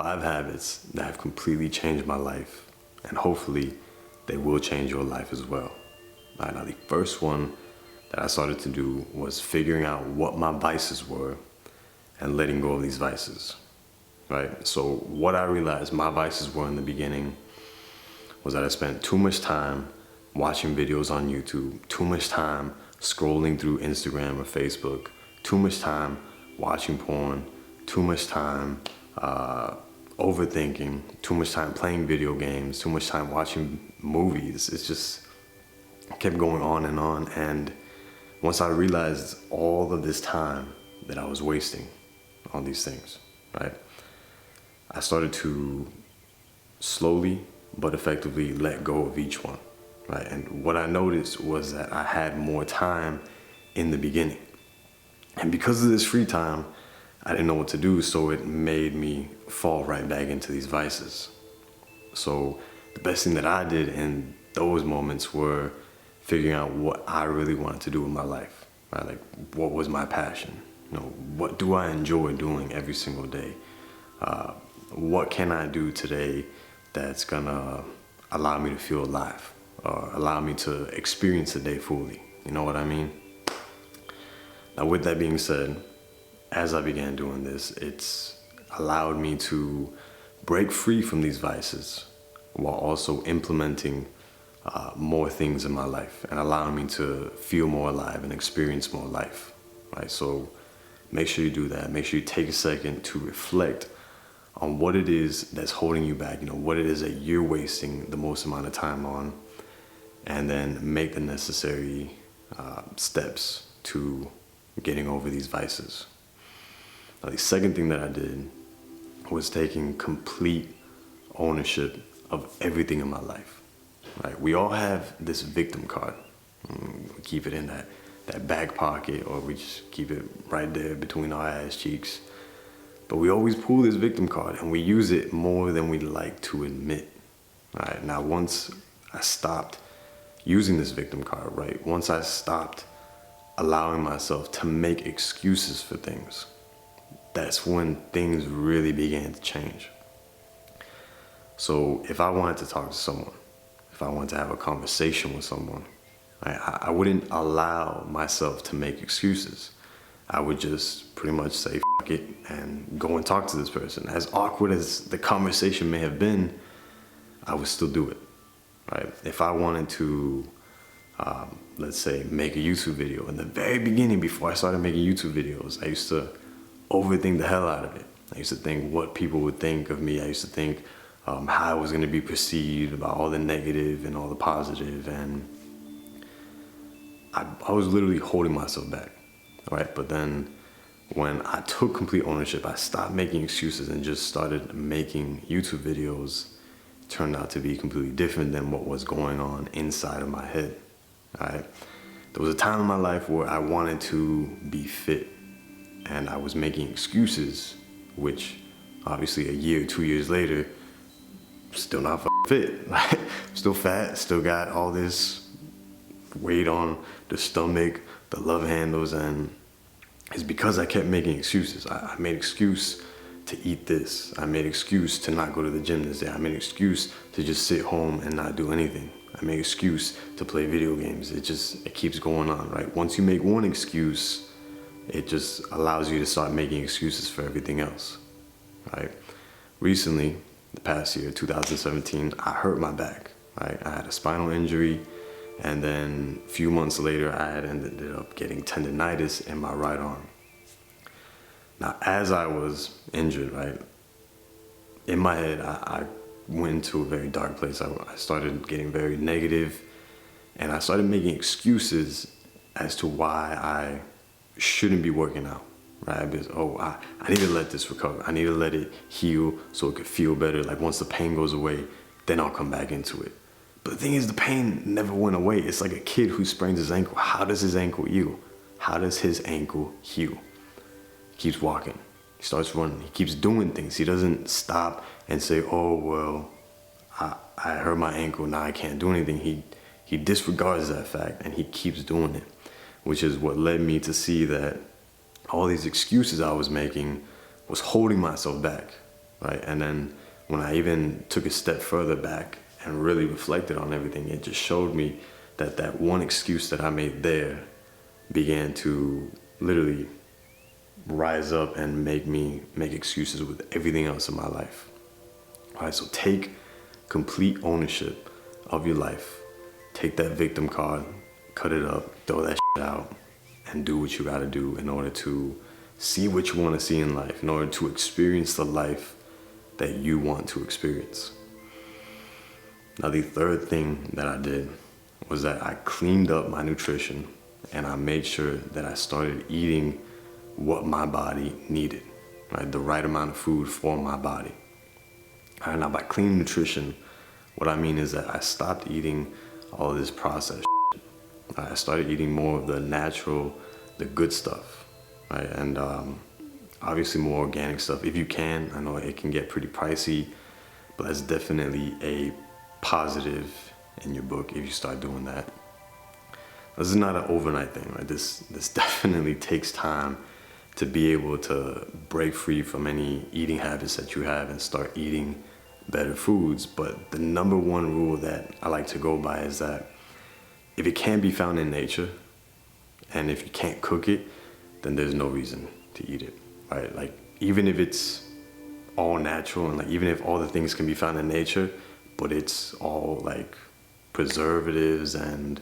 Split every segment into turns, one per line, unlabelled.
5 habits that have completely changed my life, and hopefully they will change your life as well. All right, now the first one that I started to do was figuring out what my vices were and letting go of these vices, right? So what I realized my vices were in the beginning was that I spent too much time watching videos on YouTube, too much time scrolling through Instagram or Facebook, too much time watching porn, too much time overthinking, too much time playing video games, too much time watching movies. It's just kept going on. And once I realized all of this time that I was wasting on these things, right, I started to slowly but effectively let go of each one, right? And what I noticed was that I had more time in the beginning. And because of this free time, I didn't know what to do, so it made me fall right back into these vices. So the best thing that I did in those moments were figuring out what I really wanted to do in my life, right? Like, what was my passion? What do I enjoy doing every single day? What can I do today that's gonna allow me to feel alive or allow me to experience the day fully? You know what I mean? Now, with that being said, as I began doing this, it's allowed me to break free from these vices while also implementing more things in my life and allowing me to feel more alive and experience more life, right? So make sure you do that. Make sure you take a second to reflect on what it is that's holding you back, what it is that you're wasting the most amount of time on, and then make the necessary steps to getting over these vices. Now, the second thing that I did was taking complete ownership of everything in my life. Right? We all have this victim card. We keep it in that back pocket, or we just keep it right there between our ass cheeks. But we always pull this victim card and we use it more than we like to admit. Right? Now, once I stopped using this victim card, right? Once I stopped allowing myself to make excuses for things, that's when things really began to change. So if I wanted to talk to someone, if I wanted to have a conversation with someone, I wouldn't allow myself to make excuses. I would just pretty much say fuck it and go and talk to this person. As awkward as the conversation may have been, I would still do it, right? If I wanted to, let's say, make a YouTube video, in the very beginning, before I started making YouTube videos, I used to overthink the hell out of it. I used to think what people would think of me. I used to think how I was going to be perceived, about all the negative and all the positive, and I was literally holding myself back, right? But then when I took complete ownership, I stopped making excuses and just started making YouTube videos. It turned out to be completely different than what was going on inside of my head, right? There was a time in my life where I wanted to be fit, and I was making excuses, which obviously a year, 2 years later, still not fit. Still fat, still got all this weight on the stomach, the love handles, and it's because I kept making excuses. I made excuse to eat this. I made excuse to not go to the gym this day. I made excuse to just sit home and not do anything. I made excuse to play video games. It keeps going on, right? Once you make one excuse, it just allows you to start making excuses for everything else, right? Recently, the past year, 2017, I hurt my back, right? I had a spinal injury, and then a few months later, I had ended up getting tendonitis in my right arm. Now, as I was injured, right, in my head, I went into a very dark place. I started getting very negative, and I started making excuses as to why I shouldn't be working out, right? Because, I need to let this recover. I need to let it heal so it could feel better. Like, once the pain goes away, then I'll come back into it. But the thing is, the pain never went away. It's like a kid who sprains his ankle. How does his ankle heal? How does his ankle heal? He keeps walking. He starts running. He keeps doing things. He doesn't stop and say, oh, well, I hurt my ankle. Now I can't do anything. He disregards that fact and he keeps doing it, which is what led me to see that all these excuses I was making was holding myself back, right? And then when I even took a step further back and really reflected on everything, it just showed me that that one excuse that I made there began to literally rise up and make me make excuses with everything else in my life. All right, so take complete ownership of your life. Take that victim card, cut it up, throw that shit out, and do what you gotta do in order to see what you wanna see in life, in order to experience the life that you want to experience. Now, the third thing that I did was that I cleaned up my nutrition and I made sure that I started eating what my body needed, right? The right amount of food for my body. All right, now, by clean nutrition, what I mean is that I stopped eating all of this processed shit. I started eating more of the natural, the good stuff, right? And obviously more organic stuff if you can. I know it can get pretty pricey, but that's definitely a positive in your book if you start doing that. This is not an overnight thing, right? This definitely takes time to be able to break free from any eating habits that you have and start eating better foods. But the number one rule that I like to go by is that if it can't be found in nature and if you can't cook it, then there's no reason to eat it, right? Like, even if it's all natural and like even if all the things can be found in nature, but it's all like preservatives and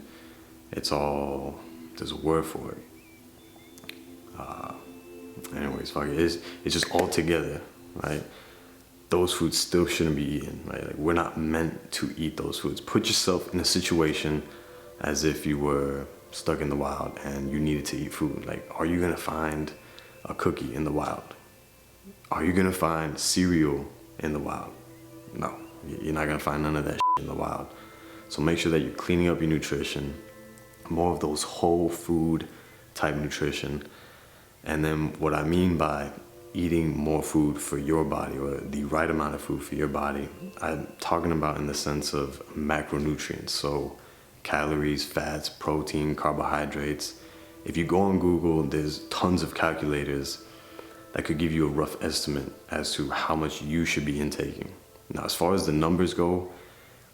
it's all, there's a word for it. Anyways, fuck it. It's just all together, right? Those foods still shouldn't be eaten, right? Like, we're not meant to eat those foods. Put yourself in a situation as if you were stuck in the wild and you needed to eat food. Like, are you gonna find a cookie in the wild? Are you gonna find cereal in the wild? No, you're not gonna find none of that shit in the wild. So make sure that you're cleaning up your nutrition, more of those whole food type nutrition. And then what I mean by eating more food for your body, or the right amount of food for your body, I'm talking about in the sense of macronutrients. So calories, fats, protein, carbohydrates. If you go on Google, there's tons of calculators that could give you a rough estimate as to how much you should be intaking. Now, as far as the numbers go,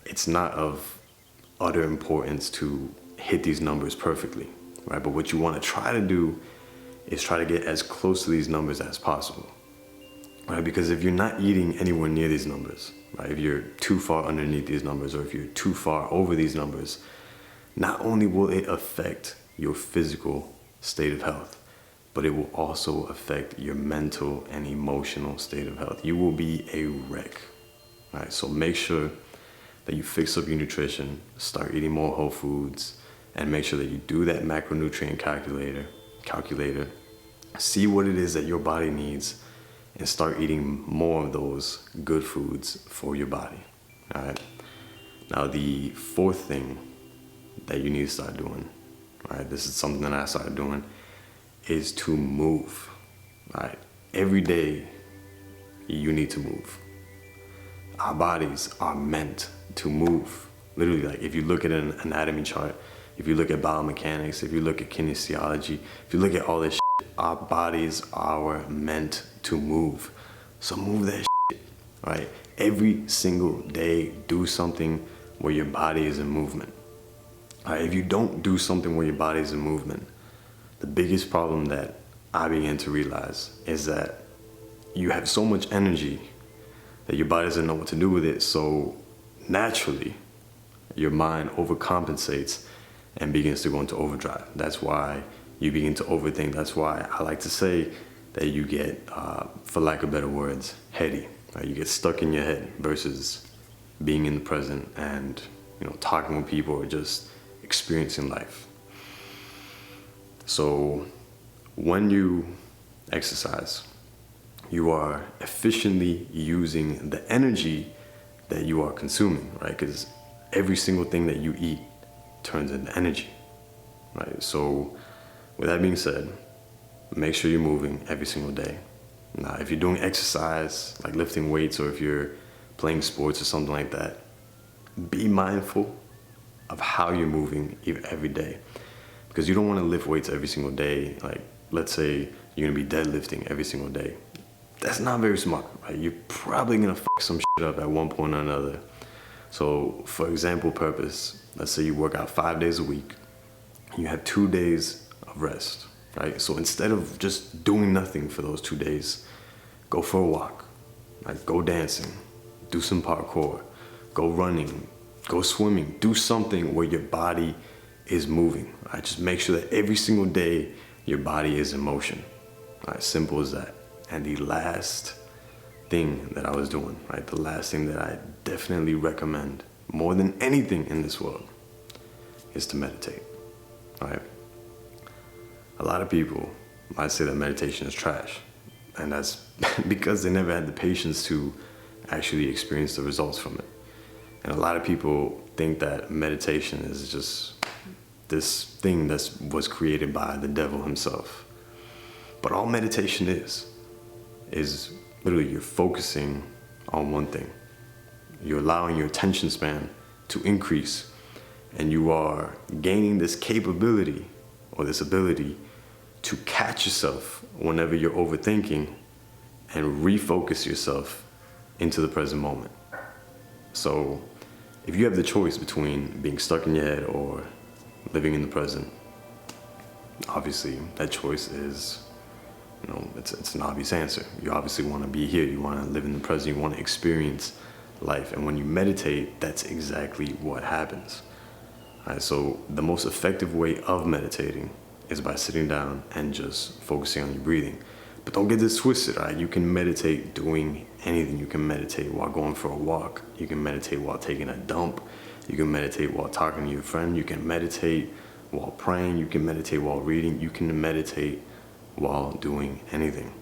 it's not of utter importance to hit these numbers perfectly, right? But what you want to try to do is try to get as close to these numbers as possible, right? Because if you're not eating anywhere near these numbers, right? If you're too far underneath these numbers, or if you're too far over these numbers, not only will it affect your physical state of health, but it will also affect your mental and emotional state of health. You will be a wreck, right? So make sure that you fix up your nutrition, start eating more whole foods, and make sure that you do that macronutrient calculator, see what it is that your body needs, and start eating more of those good foods for your body, all right? Now, the fourth thing that you need to start doing, right? This is something that I started doing, is to move, right? Every day, you need to move. Our bodies are meant to move. Literally, like, if you look at an anatomy chart, if you look at biomechanics, if you look at kinesiology, if you look at all this shit, our bodies are meant to move. So move that shit, right? Every single day, do something where your body is in movement. All right, if you don't do something where your body is in movement, the biggest problem that I began to realize is that you have so much energy that your body doesn't know what to do with it. So naturally, your mind overcompensates and begins to go into overdrive. That's why you begin to overthink. That's why I like to say that you get, for lack of better words, heady. Right? You get stuck in your head versus being in the present and, you know, talking with people or just experiencing life. So when you exercise, you are efficiently using the energy that you are consuming, right? Because every single thing that you eat turns into energy, right? So with that being said, make sure you're moving every single day. Now, if you're doing exercise, like lifting weights, or if you're playing sports or something like that, be mindful of how you're moving every day. Because you don't want to lift weights every single day. Like, let's say you're going to be deadlifting every single day. that's not very smart, right? You're probably gonna fuck some shit up at one point or another. So for example purpose, let's say you work out 5 days a week, you have 2 days of rest, right? So instead of just doing nothing for those 2 days, go for a walk, like go dancing, do some parkour, go running, go swimming, do something where your body is moving, right? Just make sure that every single day your body is in motion, right? Simple as that. And the last thing that I was doing, right? The last thing that I definitely recommend more than anything in this world is to meditate, right? A lot of people might say that meditation is trash, and that's because they never had the patience to actually experience the results from it. And a lot of people think that meditation is just this thing that was created by the devil himself. But all meditation is literally you're focusing on one thing. You're allowing your attention span to increase, and you are gaining this capability or this ability to catch yourself whenever you're overthinking and refocus yourself into the present moment. So if you have the choice between being stuck in your head or living in the present, obviously that choice is, it's an obvious answer. You obviously want to be here. You want to live in the present. You want to experience life. And when you meditate, that's exactly what happens. All right, so the most effective way of meditating is by sitting down and just focusing on your breathing. But don't get this twisted, right? You can meditate doing anything. You can meditate while going for a walk. You can meditate while taking a dump. You can meditate while talking to your friend. You can meditate while praying. You can meditate while reading. You can meditate while doing anything.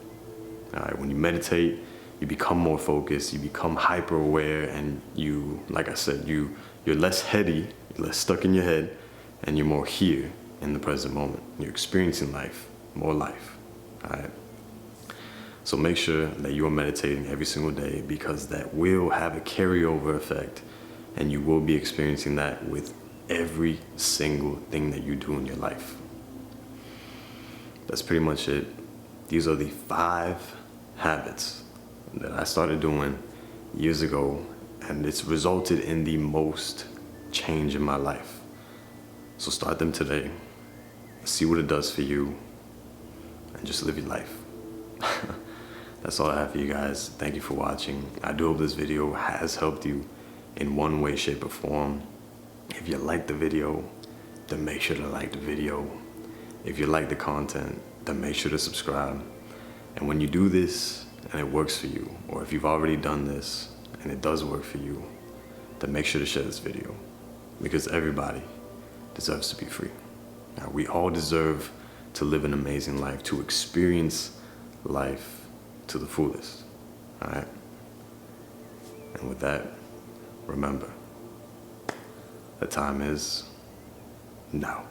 All right, when you meditate, you become more focused, you become hyper aware, and you, like I said, you're less heady, you're less stuck in your head, and you're more here in the present moment. You're experiencing life, more life. All right. So make sure that you are meditating every single day, because that will have a carryover effect, and you will be experiencing that with every single thing that you do in your life. That's pretty much it. These are the 5 habits that I started doing years ago, and it's resulted in the most change in my life. So start them today, see what it does for you, and just live your life. That's all I have for you guys. Thank you for watching. I do hope this video has helped you in one way, shape, or form. If you like the video, then make sure to like the video. If you like the content, then make sure to subscribe. And when you do this and it works for you, or if you've already done this and it does work for you, then make sure to share this video, because everybody deserves to be free. Now, we all deserve to live an amazing life, to experience life to the fullest. All right? And with that, remember, the time is now.